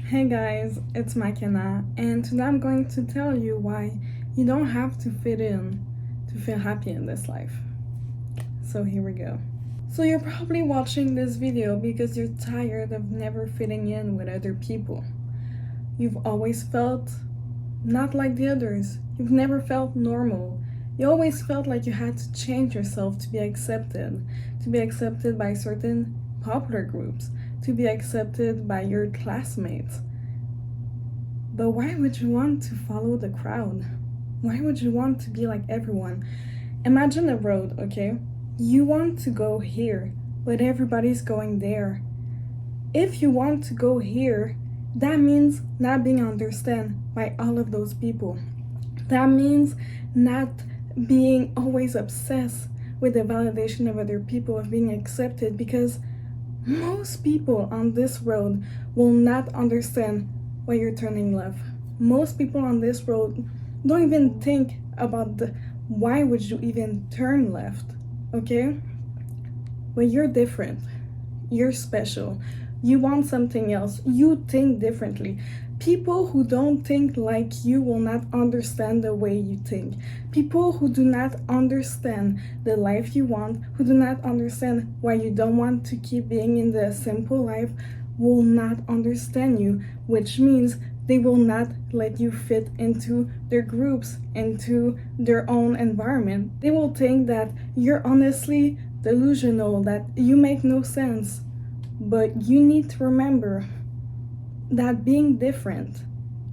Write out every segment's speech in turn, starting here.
Hey guys, it's McKenna, and today I'm going to tell you why you don't have to fit in to feel happy in this life. So here we go. So you're probably watching this video because you're tired of never fitting in with other people. You've always felt not like the others. You've never felt normal. You always felt like you had to change yourself to be accepted by certain popular groups, to be accepted by your classmates. But why would you want to follow the crowd? Why would you want to be like everyone? Imagine a road, okay? You want to go here, but everybody's going there. If you want to go here, that means not being understood by all of those people. That means not being always obsessed with the validation of other people, of being accepted, because most people on this road will not understand why you're turning left. Most people on this road don't even think about why would you even turn left, okay? But you're different. You're special. You want something else. You think differently. People who don't think like you will not understand the way you think. People who do not understand the life you want, who do not understand why you don't want to keep being in the simple life, will not understand you, which means they will not let you fit into their groups, into their own environment. They will think that you're honestly delusional, that you make no sense. But you need to remember that being different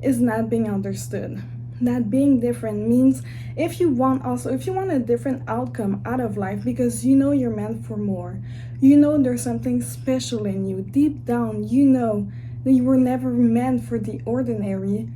is not being understood. That being different means if you want a different outcome out of life, because you know you're meant for more, you know there's something special in you, deep down you know that you were never meant for the ordinary,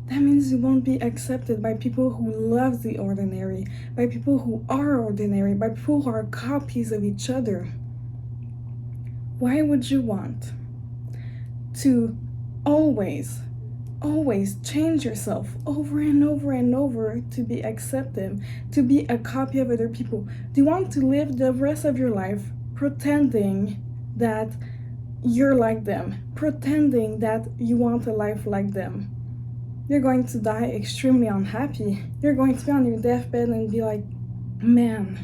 that means you won't be accepted by people who love the ordinary, by people who are ordinary, by people who are copies of each other. Why would you want to always change yourself over and over and over to be accepted, to be a copy of other people? Do you want to live the rest of your life pretending that you're like them, pretending that you want a life like them? You're going to die extremely unhappy. You're going to be on your deathbed and be like, man,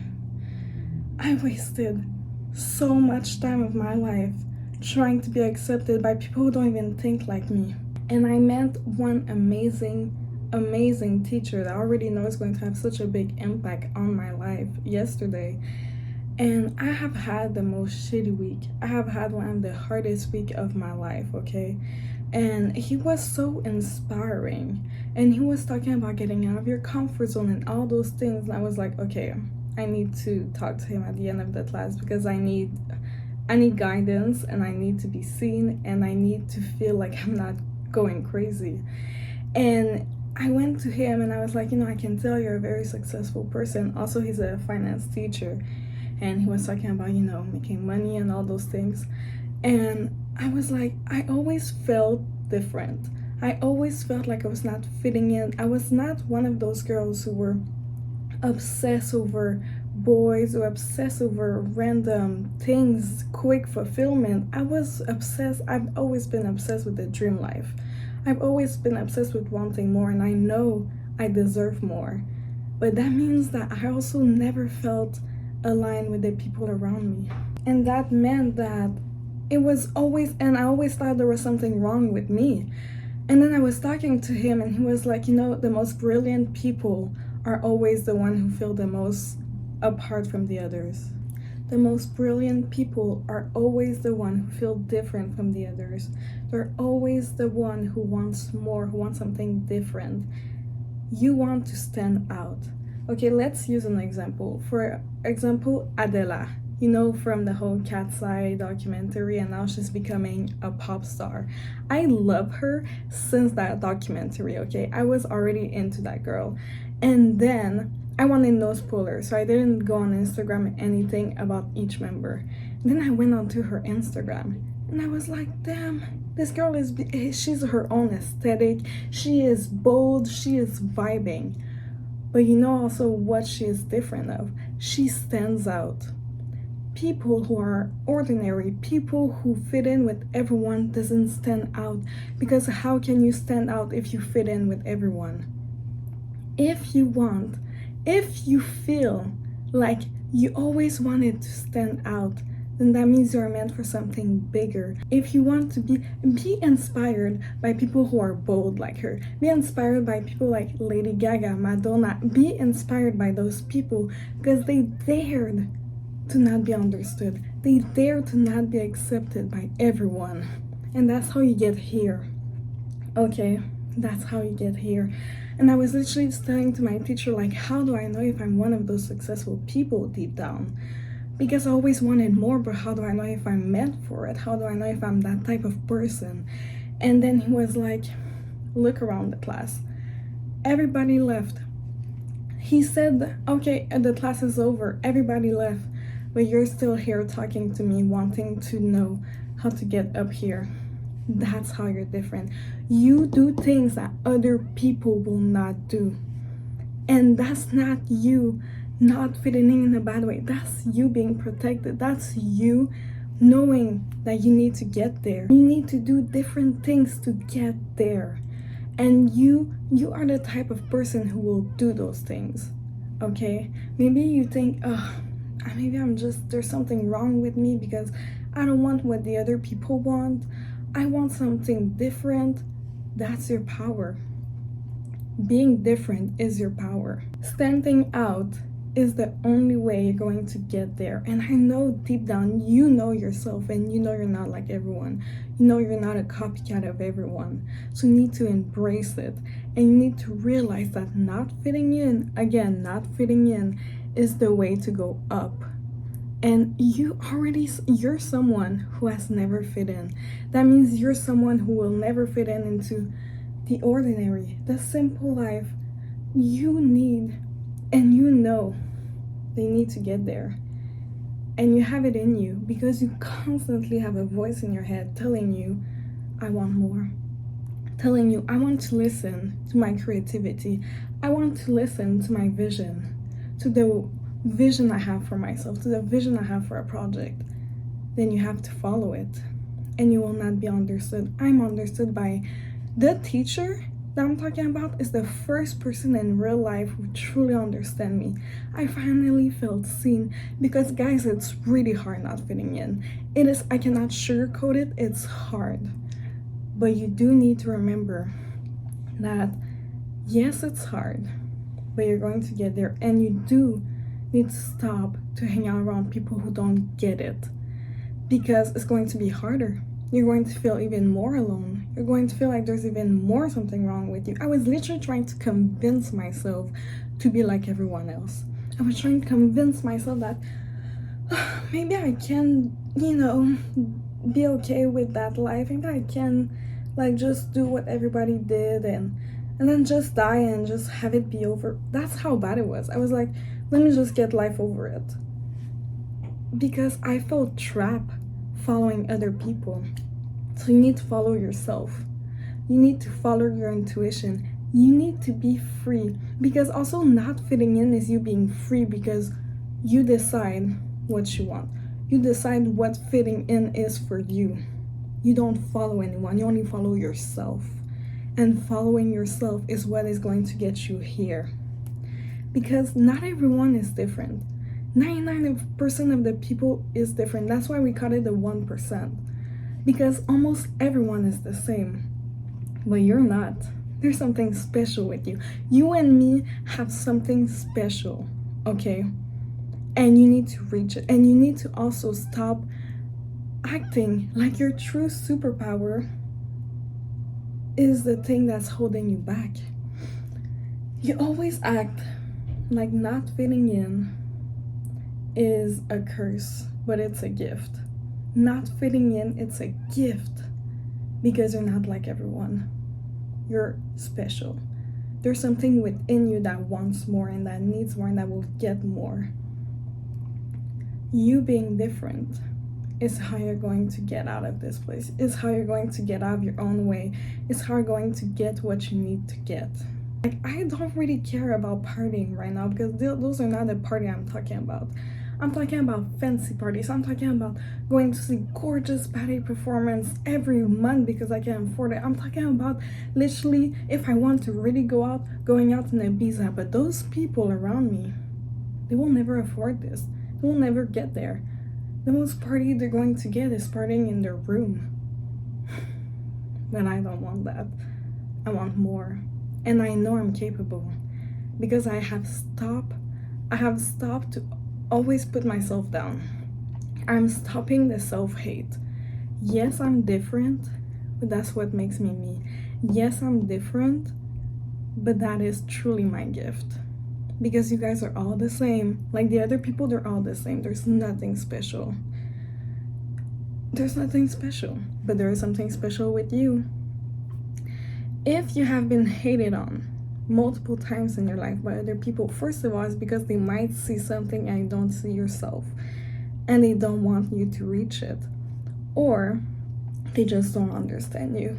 I wasted so much time of my life trying to be accepted by people who don't even think like me. And I met one amazing teacher that I already know is going to have such a big impact on my life yesterday. And I have had the most shitty week. I have had one of the hardest week of my life, okay? And he was so inspiring. And he was talking about getting out of your comfort zone and all those things. And I was like, okay, I need to talk to him at the end of the class, because I need guidance, and I need to be seen, and I need to feel like I'm not going crazy. And I went to him and I was like, I can tell you're a very successful person. Also, he's a finance teacher, and he was talking about, making money and all those things. And I was like, I always felt different. I always felt like I was not fitting in. I was not one of those girls who were obsessed over boys or obsessed over random things, quick fulfillment. I've always been obsessed with the dream life. I've always been obsessed with wanting more, and I know I deserve more. But that means that I also never felt aligned with the people around me. And that meant that I always thought there was something wrong with me. And then I was talking to him and he was like, the most brilliant people are always the one who feel the most apart from the others. The most brilliant people are always the one who feel different from the others. They're always the one who wants more, who wants something different. You want to stand out. Okay, let's use an example. For example, Adela, from the whole Cat's Eye documentary, and now she's becoming a pop star. I love her since that documentary, okay? I was already into that girl. And then I wanted no spoilers, so I didn't go on Instagram anything about each member. Then I went onto her Instagram and I was like, damn, this girl she's her own aesthetic. She is bold, she is vibing. But also what she is different of? She stands out. people who are ordinary, people who fit in with everyone, doesn't stand out. Because how can you stand out if you fit in with everyone? If you feel like you always wanted to stand out, then that means you're meant for something bigger. If you want to be inspired by people who are bold like her. Be inspired by people like Lady Gaga, Madonna. Be inspired by those people because they dared to not be understood. They dared to not be accepted by everyone. And that's how you get here. Okay? That's how you get here. And I was literally saying to my teacher, like, how do I know if I'm one of those successful people deep down? Because I always wanted more, but how do I know if I'm meant for it? How do I know if I'm that type of person? And then he was like, look around the class. Everybody left. He said, okay, the class is over. Everybody left. But you're still here talking to me, wanting to know how to get up here. That's how you're different. You do things that other people will not do. And that's not you not fitting in a bad way. That's you being protected. That's you knowing that you need to get there. You need to do different things to get there. And you are the type of person who will do those things. Okay? Maybe you think, oh, maybe there's something wrong with me because I don't want what the other people want. I want something different. That's your power. Being different is your power. Standing out is the only way you're going to get there. And I know deep down, you know yourself and you know you're not like everyone. You know you're not a copycat of everyone. So you need to embrace it. And you need to realize that not fitting in, is the way to go up. And you're someone who has never fit in. That means you're someone who will never fit in into the ordinary, the simple life. You need, and you know they need to get there. And you have it in you because you constantly have a voice in your head telling you, I want more. Telling you, I want to listen to my creativity. I want to listen to my vision, to the vision I have for myself, to the vision I have for a project. Then you have to follow it. And you will not be understood. I'm understood by the teacher that I'm talking about is the first person in real life who truly understands me. I finally felt seen because guys, it's really hard not fitting in. It is, I cannot sugarcoat it, it's hard. But you do need to remember that yes, it's hard, but you're going to get there. And you do need to stop to hang out around people who don't get it because it's going to be harder. You're going to feel even more alone. You're going to feel like there's even more something wrong with you. I was literally trying to convince myself to be like everyone else. I was trying to convince myself that maybe I can, be okay with that life. Maybe I can just do what everybody did and then just die and just have it be over. That's how bad it was. I was like, let me just get life over it. Because I felt trapped following other people. So you need to follow yourself. You need to follow your intuition. You need to be free. Because also not fitting in is you being free because you decide what you want. You decide what fitting in is for you. You don't follow anyone. You only follow yourself. And following yourself is what is going to get you here. Because not everyone is different. 99% of the people is different. That's why we call it the 1%. Because almost everyone is the same. But you're not. There's something special with you. You and me have something special, okay? And you need to reach it. And you need to also stop acting like your true superpower is the thing that's holding you back. You always act like not fitting in is a curse, but it's a gift. Not fitting in, it's a gift because you're not like everyone. You're special. There's something within you that wants more and that needs more and that will get more. You being different is how you're going to get out of this place. It's how you're going to get out of your own way. It's how you're going to get what you need to get. Like, I don't really care about partying right now because those are not the party I'm talking about. I'm talking about fancy parties. I'm talking about going to see gorgeous ballet performance every month because I can afford it. I'm talking about literally, if I want to really go out, going out in Ibiza. But those people around me, they will never afford this. They will never get there. The most party they're going to get is partying in their room. But I don't want that. I want more. And I know I'm capable because I have stopped to always put myself down. I'm stopping the self-hate. Yes, I'm different, but that's what makes me me. Yes, I'm different, but that is truly my gift. Because you guys are all the same. Like the other people, they're all the same. There's nothing special. There's nothing special, but there is something special with you. If you have been hated on multiple times in your life by other people, first of all, it's because they might see something and you don't see yourself, and they don't want you to reach it, or they just don't understand you.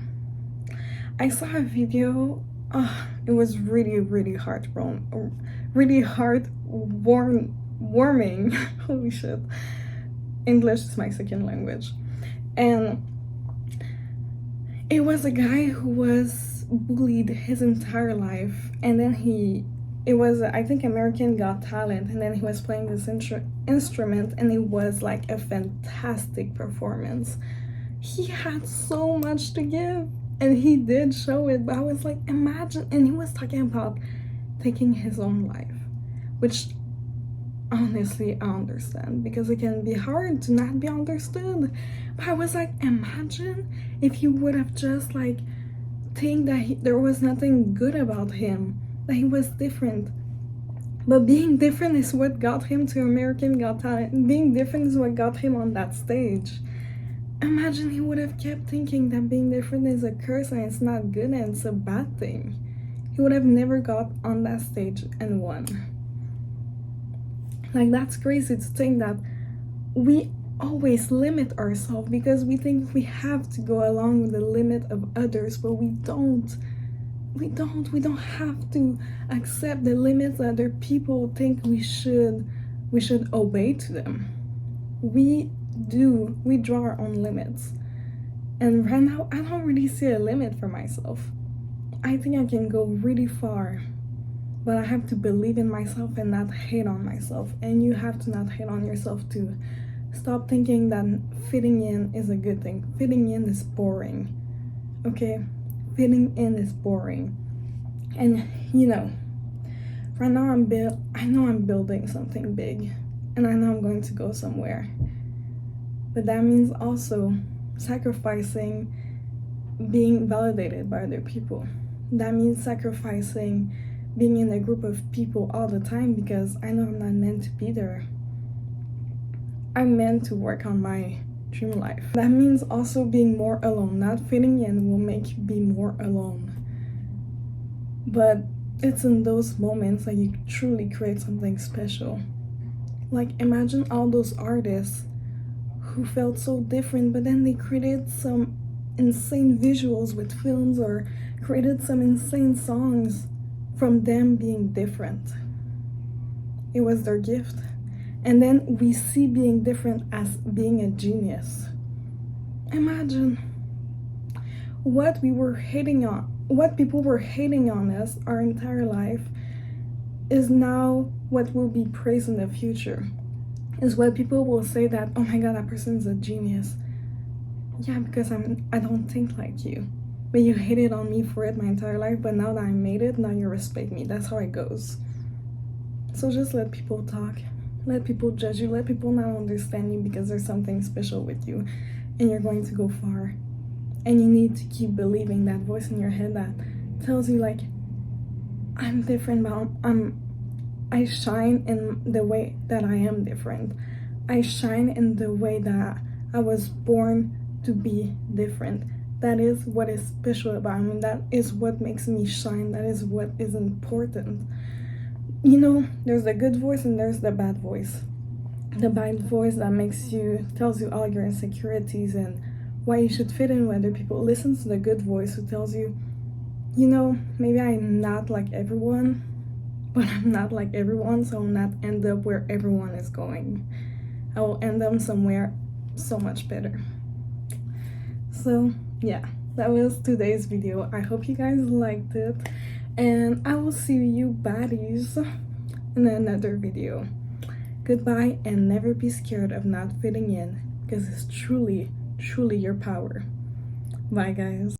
I saw a video. It was really warming. Holy shit. English is my second language. And it was a guy who was bullied his entire life, and then it was, I think, American Got Talent, and then he was playing this instrument, and it was like a fantastic performance. He had so much to give, and he did show it, but I was like, imagine. And he was talking about taking his own life, which honestly I understand, because it can be hard to not be understood. But I was like, imagine if he would have just like think that there was nothing good about him, that he was different. But being different is what got him to American Got Talent. Being different is what got him on that stage. Imagine he would have kept thinking that being different is a curse and it's not good and it's a bad thing. He would have never got on that stage and won. Like, that's crazy to think that we always limit ourselves because we think we have to go along with the limit of others, but we don't have to accept the limits that other people think we should obey to them. We draw our own limits, and right now I don't really see a limit for myself. I think I can go really far, but I have to believe in myself and not hate on myself. And you have to not hate on yourself too. Stop thinking that fitting in is a good thing. Fitting in is boring. Okay? Fitting in is boring. And right now I know I'm building something big, and I know I'm going to go somewhere. But that means also sacrificing being validated by other people. That means sacrificing being in a group of people all the time, because I know I'm not meant to be there. I'm meant to work on my dream life. That means also being more alone. Not fitting in will make you be more alone. But it's in those moments that you truly create something special. Like, imagine all those artists who felt so different, but then they created some insane visuals with films, or created some insane songs from them being different. It was their gift. And then we see being different as being a genius. Imagine what people were hating on us our entire life is now what will be praised in the future. Is what people will say that, oh my god, that person's a genius. Yeah, because I don't think like you. But you hated on me for it my entire life, but now that I made it, now you respect me. That's how it goes. So just let people talk. Let people judge you. Let people not understand you because there's something special with you, and you're going to go far. And you need to keep believing that voice in your head that tells you, like, I'm different, but I shine in the way that I am different. I shine in the way that I was born to be different. That is what is special about me. That is what makes me shine. That is what is important. There's the good voice and there's the bad voice. The bad voice that tells you all your insecurities and why you should fit in with other people. Listen to the good voice who tells you, maybe I'm not like everyone, but I'm not like everyone, so I'll not end up where everyone is going. I will end up somewhere so much better. So yeah, that was today's video. I hope you guys liked it, and I will see you baddies in another video. Goodbye, and never be scared of not fitting in, because it's truly your power. Bye guys.